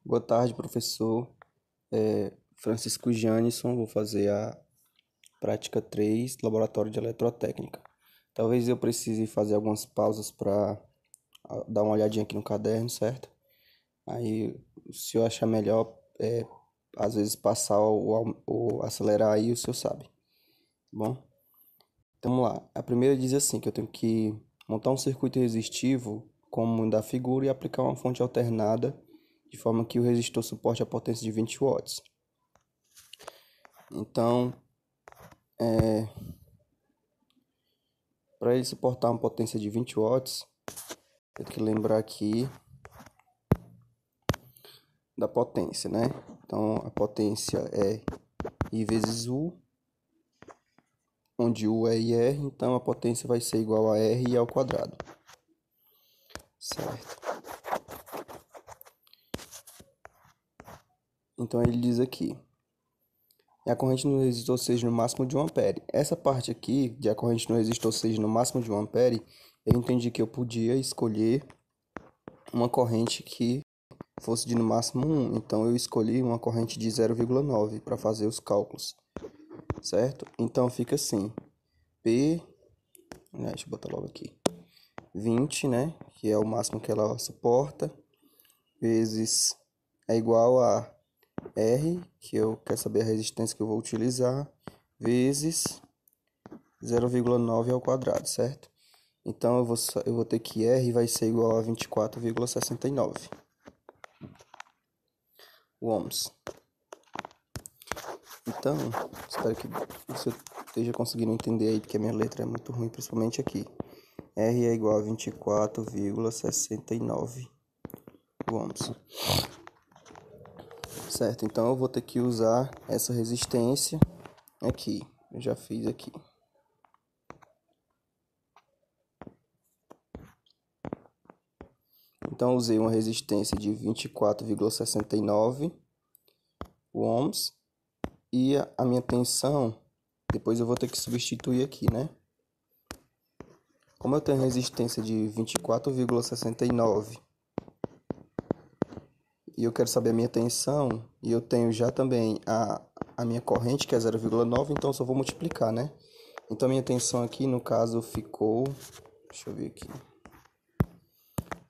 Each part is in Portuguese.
Boa tarde, professor. Francisco Janisson, vou fazer a prática 3, Laboratório de Eletrotécnica. Talvez eu precise fazer algumas pausas para dar uma olhadinha aqui no caderno, certo? Aí, se eu achar melhor, às vezes passar ou acelerar aí, o senhor sabe. Tá bom? Então, vamos lá. A primeira diz assim, que eu tenho que montar um circuito resistivo como da figura e aplicar uma fonte alternada de forma que o resistor suporte a potência de 20 watts. Então, para ele suportar uma potência de 20 watts, eu tenho que lembrar aqui da potência, né? Então, a potência é I vezes U, onde U é IR, então a potência vai ser igual a R ao quadrado. Certo? Então, ele diz aqui, a corrente no resistor seja no máximo de 1 ampere. Essa parte aqui, de a corrente no resistor seja no máximo de 1 ampere, eu entendi que eu podia escolher uma corrente que fosse de no máximo 1. Então, eu escolhi uma corrente de 0,9 para fazer os cálculos, certo? Então, fica assim, P, deixa eu botar logo aqui, 20, né, que é o máximo que ela suporta, vezes é igual a R, que eu quero saber a resistência que eu vou utilizar, vezes 0,9 ao quadrado, certo? Então, eu vou ter que R vai ser igual a 24,69 ohms. Então, espero que você esteja conseguindo entender aí, porque a minha letra é muito ruim, principalmente aqui. R é igual a 24,69 ohms. Certo, então eu vou ter que usar essa resistência aqui. Eu já fiz aqui. Então, eu usei uma resistência de 24,69 ohms. E a minha tensão, depois eu vou ter que substituir aqui, né? Como eu tenho resistência de 24,69 e eu quero saber a minha tensão, e eu tenho já também a minha corrente, que é 0,9, então eu só vou multiplicar, né? Então a minha tensão aqui, no caso, ficou, deixa eu ver aqui,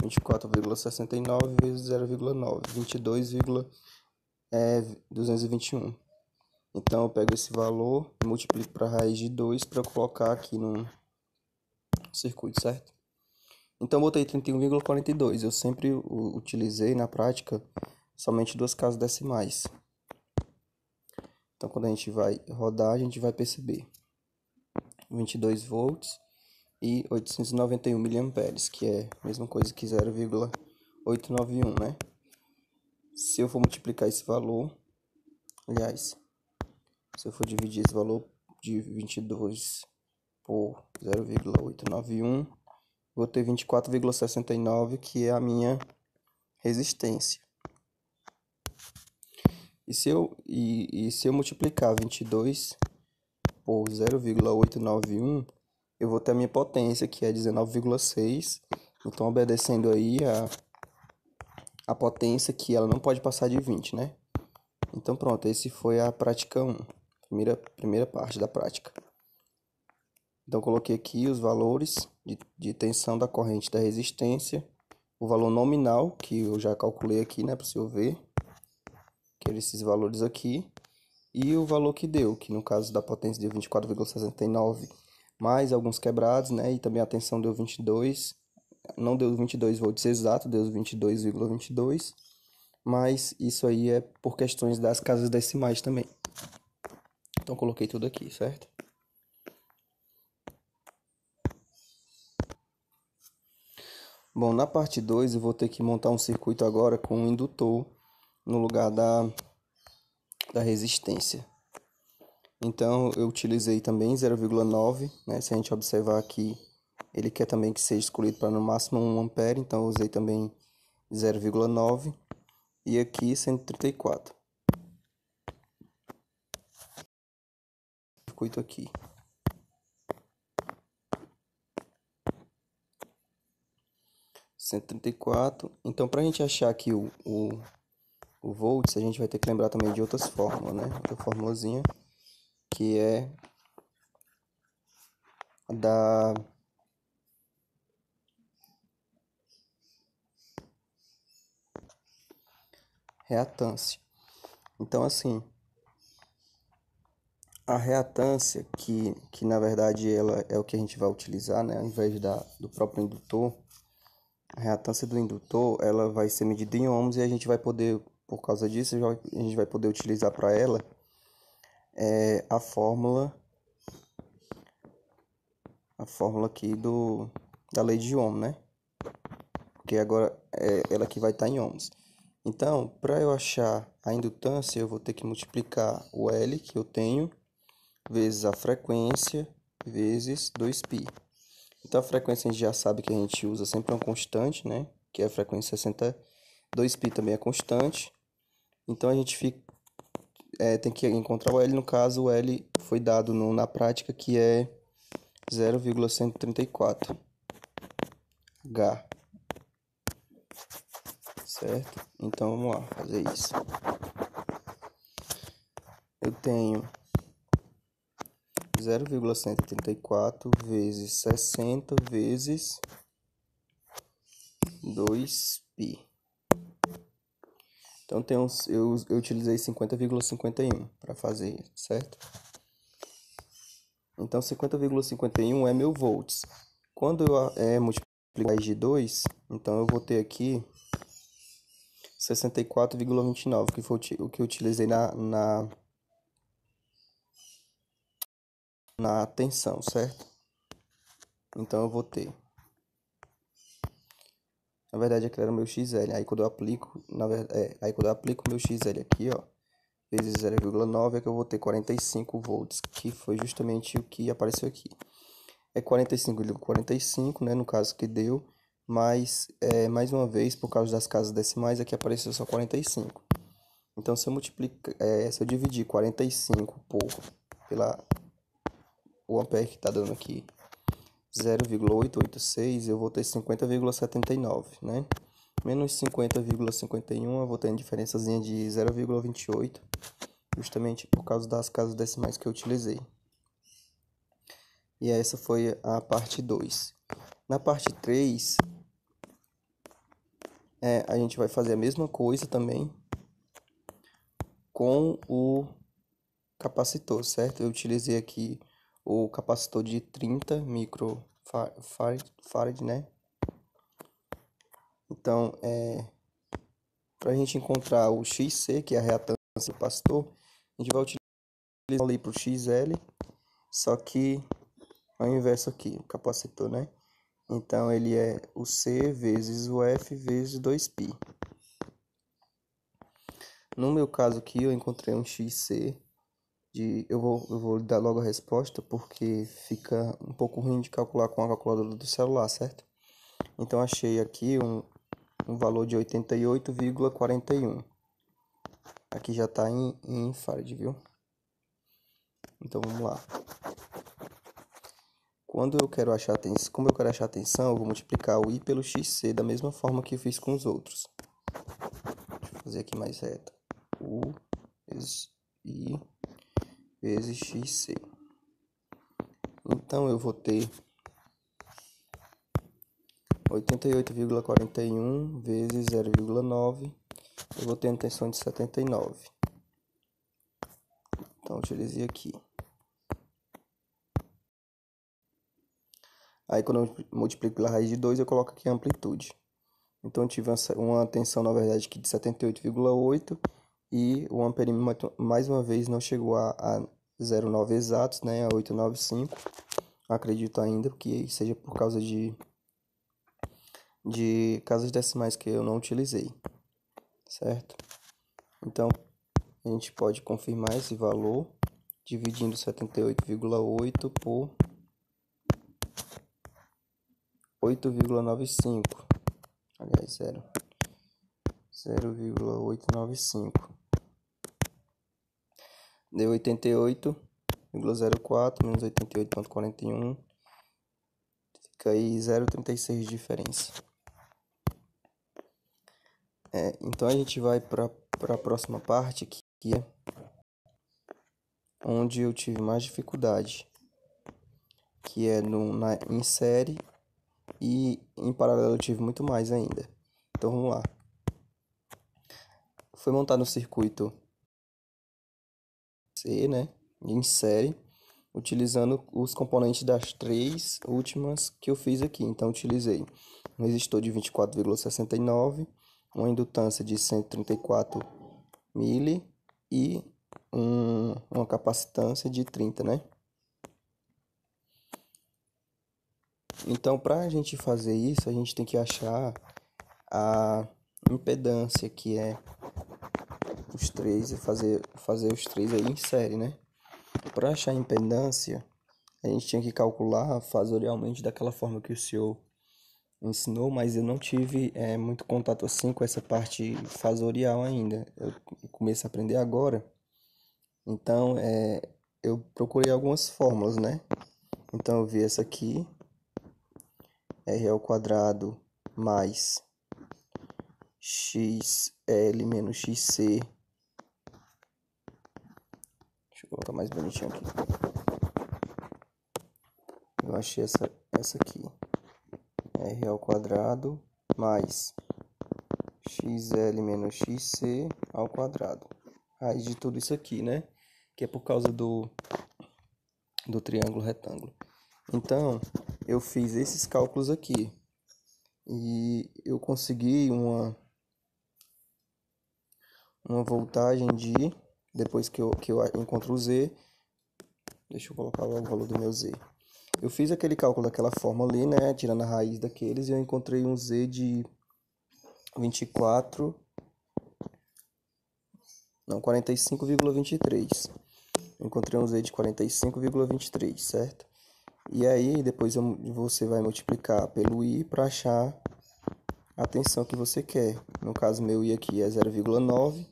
24,69 vezes 0,9, 22,221. Então eu pego esse valor e multiplico para a raiz de 2 para colocar aqui no circuito, certo? Então, eu botei 31,42. Eu sempre utilizei na prática somente duas casas decimais. Então, quando a gente vai rodar, a gente vai perceber 22 volts e 891 miliamperes, que é a mesma coisa que 0,891, né? Se eu for multiplicar esse valor, aliás, se eu for dividir esse valor de 22 por 0,891, vou ter 24,69, que é a minha resistência. E se eu multiplicar 22 por 0,891, eu vou ter a minha potência, que é 19,6. Então, obedecendo aí a potência, que ela não pode passar de 20, né? Então, pronto, esse foi a prática 1, primeira parte da prática. Então, coloquei aqui os valores de tensão da corrente da resistência, o valor nominal, que eu já calculei aqui, né, para o senhor ver, que eram esses valores aqui, e o valor que deu, que no caso da potência deu 24,69, mais alguns quebrados, né, e também a tensão deu 22, não deu 22 volts exato, deu 22,22, mas isso aí é por questões das casas decimais também. Então, coloquei tudo aqui, certo? Bom, na parte 2 eu vou ter que montar um circuito agora com um indutor no lugar da resistência. Então, eu utilizei também 0,9, né? Se a gente observar aqui, ele quer também que seja escolhido para no máximo 1 ampere, então eu usei também 0,9 e aqui 134. Circuito aqui. Então, para a gente achar aqui o volts, a gente vai ter que lembrar também de outras fórmulas, né? Outra formulazinha, que é da reatância. Então, assim, a reatância, que na verdade ela é o que a gente vai utilizar, né? Ao invés do próprio indutor, a reatância do indutor, ela vai ser medida em ohms e a gente vai poder, por causa disso, a gente vai poder utilizar para ela a fórmula aqui da lei de Ohm, né? Porque agora ela que vai estar em ohms. Então, para eu achar a indutância, eu vou ter que multiplicar o L que eu tenho vezes a frequência vezes 2π. Então, a frequência a gente já sabe que a gente usa sempre uma constante, né? Que é a frequência 60. 2π também é constante. Então, a gente tem que encontrar o L. No caso, o L foi dado na prática, que é 0,134 H. Certo? Então, vamos lá fazer isso. Eu tenho 0,134 vezes 60 vezes 2π. Então, eu utilizei 50,51 para fazer, certo? Então, 50,51 é 1000 volts. Quando eu multiplicar de 2, então eu vou ter aqui 64,29, que foi o que eu utilizei na tensão, certo? Então, eu vou ter... Na verdade, aqui era o meu XL. Aí quando eu aplico, o meu XL aqui, ó, vezes 0,9, é que eu vou ter 45 volts, que foi justamente o que apareceu aqui. É 45 dividido por 45, né, no caso que deu, mas, mais uma vez, por causa das casas decimais, aqui apareceu só 45. Então, se eu dividir 45 o ampere que está dando aqui, 0,886, eu vou ter 50,79, né? Menos 50,51, eu vou ter uma diferençazinha de 0,28, justamente por causa das casas decimais que eu utilizei. E essa foi a parte 2. Na parte 3, a gente vai fazer a mesma coisa também com o capacitor, certo? Eu utilizei aqui o capacitor de 30 microfarad, né? Então, para a gente encontrar o XC, que é a reatância do capacitor, a gente vai utilizar ali para o XL, só que ao inverso aqui, o capacitor, né? Então, ele é o C vezes o F vezes 2π. No meu caso aqui, eu encontrei um XC. Eu vou dar logo a resposta, porque fica um pouco ruim de calcular com a calculadora do celular, certo? Então, achei aqui um valor de 88,41. Aqui já está em farad, viu? Então, vamos lá. Como eu quero achar a tensão, eu vou multiplicar o I pelo XC da mesma forma que eu fiz com os outros. Deixa eu fazer aqui mais reto. U vezes I vezes XC. Então, eu vou ter 88,41 vezes 0,9. Eu vou ter uma tensão de 79. Então, eu utilizei aqui. Aí, quando eu multiplico pela raiz de 2, eu coloco aqui a amplitude. Então, eu tive uma tensão, na verdade, aqui de 78,8. E o amperímetro, mais uma vez, não chegou a 0,9 exatos, né? A 895. Acredito ainda que seja por causa de casas decimais que eu não utilizei, certo? Então, a gente pode confirmar esse valor dividindo 78,8 por 8,95. Aliás, 0,895. Deu 88,04 menos 88,41. Fica aí 0,36 de diferença. Então a gente vai para a próxima parte, que é onde eu tive mais dificuldade, que é em série, e em paralelo eu tive muito mais ainda. Então vamos lá. Foi montado no circuito C, né, em série, utilizando os componentes das três últimas que eu fiz aqui. Então utilizei um resistor de 24,69, uma indutância de 134 mili e uma capacitância de 30, né? Então, para a gente fazer isso, a gente tem que achar a impedância, que é os três, e fazer os três aí em série, né? Para achar a impedância, a gente tinha que calcular fasorialmente daquela forma que o senhor ensinou, mas eu não tive muito contato assim com essa parte fasorial ainda. Eu comecei a aprender agora, então eu procurei algumas fórmulas, né? Então eu vi essa aqui, r ao quadrado mais xl menos xc. Deixa eu colocar mais bonitinho aqui. Eu achei essa aqui, r ao quadrado mais xl menos xc ao quadrado. Raiz de tudo isso aqui, né? Que é por causa do triângulo retângulo. Então, eu fiz esses cálculos aqui. E eu consegui uma voltagem de... Depois que eu encontro o Z... Deixa eu colocar o valor do meu Z. Eu fiz aquele cálculo daquela forma ali, né? Tirando a raiz daqueles. E eu encontrei um Z de 45,23. Encontrei um Z de 45,23, certo? E aí, depois você vai multiplicar pelo I para achar a tensão que você quer. No caso, meu I aqui é 0,9.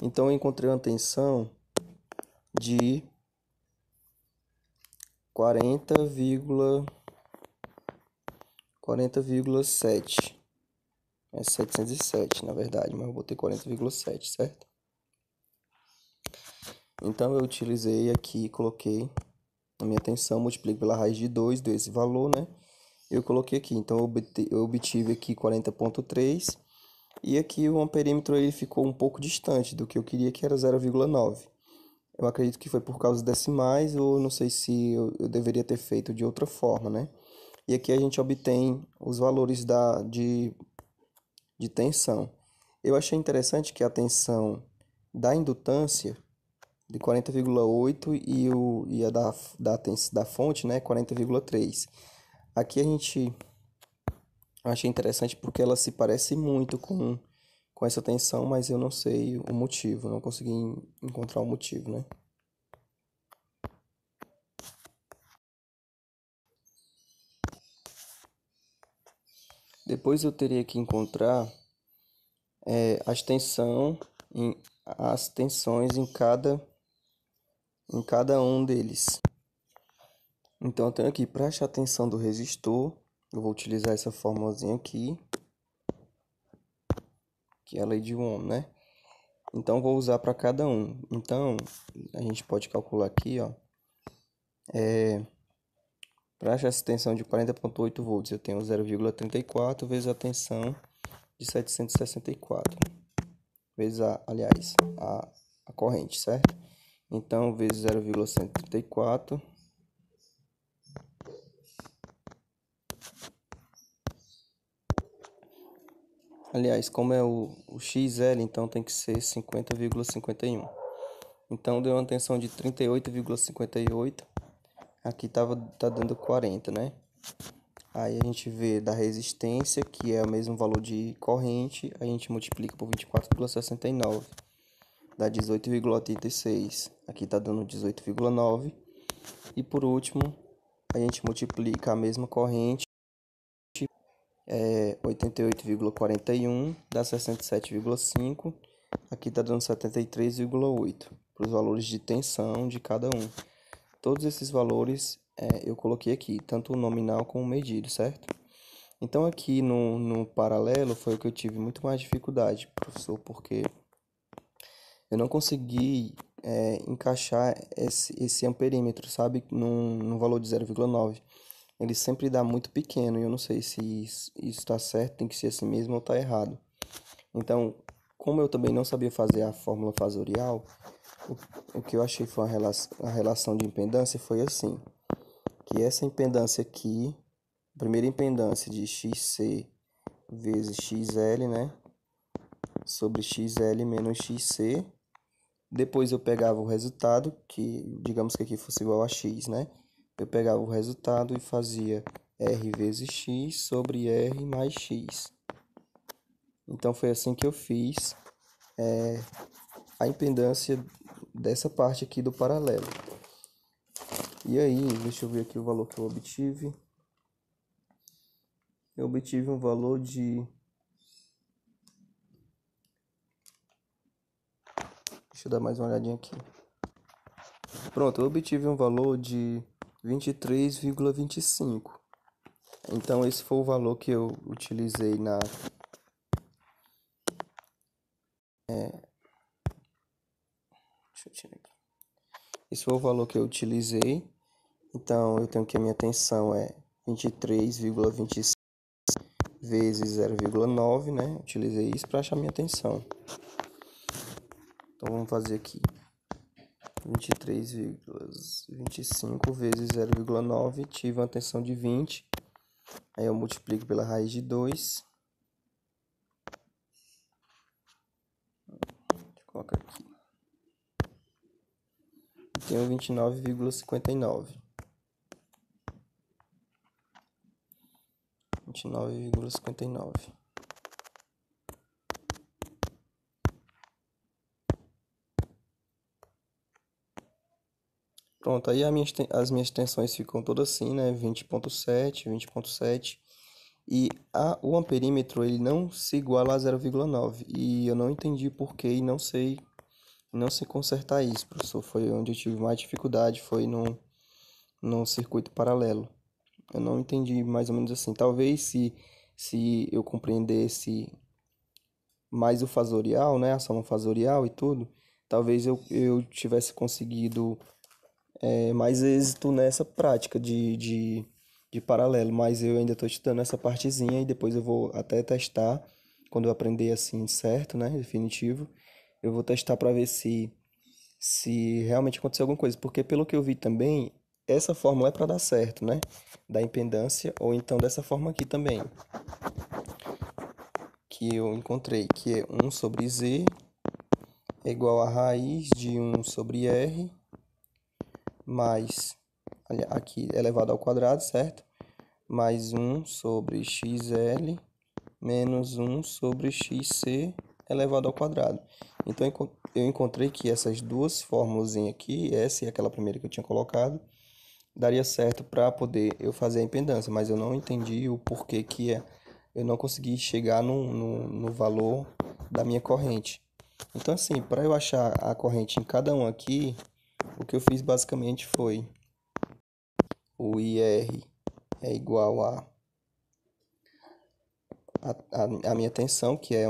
Então, eu encontrei uma tensão de 40,7. É 707, na verdade, mas eu botei 40,7, certo? Então, eu utilizei aqui, coloquei a minha tensão, multipliquei pela raiz de 2 desse valor, né? Eu coloquei aqui, então eu obtive aqui 40,3 e aqui o amperímetro ele ficou um pouco distante do que eu queria, que era 0,9. Eu acredito que foi por causa dos decimais, ou não sei se eu deveria ter feito de outra forma, né? E aqui a gente obtém os valores de tensão. Eu achei interessante que a tensão da indutância de 40,8 e a da fonte, né, 40,3. Aqui a gente achei interessante porque ela se parece muito com essa tensão, mas eu não sei o motivo, não consegui encontrar o motivo, né? Depois eu teria que encontrar as tensões em cada um deles. Então eu tenho aqui, para achar a tensão do resistor, eu vou utilizar essa formulazinha aqui, que é a lei de Ohm, né? Então vou usar para cada um. Então a gente pode calcular aqui, ó, para achar essa tensão de 40,8 volts, eu tenho 0,34 vezes a tensão de 764, vezes a corrente, certo? Então, vezes 0,134. Aliás, como é o XL, então tem que ser 50,51. Então, deu uma tensão de 38,58. Aqui tá dando 40, né? Aí a gente vê da resistência, que é o mesmo valor de corrente, a gente multiplica por 24,69. Dá 18,86. Aqui tá dando 18,9. E por último, a gente multiplica a mesma corrente, 88,41, dá 67,5. Aqui tá dando 73,8 para os valores de tensão de cada um. Todos esses valores eu coloquei aqui, tanto o nominal como o medido, certo? Então aqui no paralelo foi o que eu tive muito mais dificuldade, professor, porque eu não consegui encaixar esse amperímetro, sabe, num valor de 0,9. Ele sempre dá muito pequeno e eu não sei se isso está certo, tem que ser assim mesmo ou está errado. Então, como eu também não sabia fazer a fórmula fasorial, o que eu achei foi a relação de impedância foi assim, que essa impedância aqui, a primeira impedância de XC vezes XL, né, sobre XL menos XC, depois eu pegava o resultado, que digamos que aqui fosse igual a X, né, eu pegava o resultado e fazia R vezes X sobre R mais X. Então foi assim que eu fiz a impedância dessa parte aqui do paralelo. E aí, deixa eu ver aqui o valor que eu obtive. Eu obtive um valor de... Deixa eu dar mais uma olhadinha aqui. Pronto, eu obtive um valor de 23,25. Então, esse foi o valor que eu utilizei na... Deixa eu tirar aqui. Esse foi o valor que eu utilizei. Então, eu tenho que a minha tensão é 23,25 vezes 0,9, né? Utilizei isso para achar minha tensão. Então, vamos fazer aqui. 23,25 vezes 0,9, tive uma tensão de 20. Aí eu multiplico pela raiz de 2. Deixa eu colocar aqui. Tenho 29,59. 29,59. Pronto, aí as minhas tensões ficam todas assim, né? 20,7, 20,7. E o amperímetro, ele não se iguala a 0,9. E eu não entendi por que e não sei consertar isso, professor. Foi onde eu tive mais dificuldade, foi no circuito paralelo. Eu não entendi mais ou menos assim. Talvez se eu compreendesse mais o fasorial, né? A soma fasorial e tudo, talvez eu tivesse conseguido mais êxito nessa prática de paralelo. Mas eu ainda estou estudando essa partezinha e depois eu vou até testar quando eu aprender assim certo, né? Definitivo. Eu vou testar para ver se realmente aconteceu alguma coisa. Porque pelo que eu vi também, essa fórmula é para dar certo, né? Da impedância, ou então dessa forma aqui também, que eu encontrei, que é 1 sobre Z é igual a raiz de 1 sobre R mais, aqui elevado ao quadrado, certo? Mais 1 sobre XL menos 1 sobre XC elevado ao quadrado. Então eu encontrei que essas duas fórmulas aqui, essa e aquela primeira que eu tinha colocado, daria certo para poder eu fazer a impedância, mas eu não entendi o porquê eu não consegui chegar no valor da minha corrente. Então, assim, para eu achar a corrente em cada um aqui, o que eu fiz basicamente foi o IR é igual a minha tensão, que é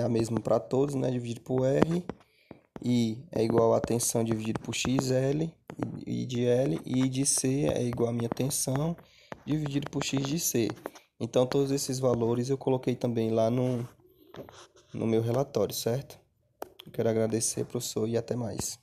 a mesma para todos, né, dividido por R, I é igual a tensão dividido por XL e de L, e de C é igual a minha tensão dividido por X de C. Então, todos esses valores eu coloquei também lá no meu relatório, certo? Eu quero agradecer, professor, e até mais.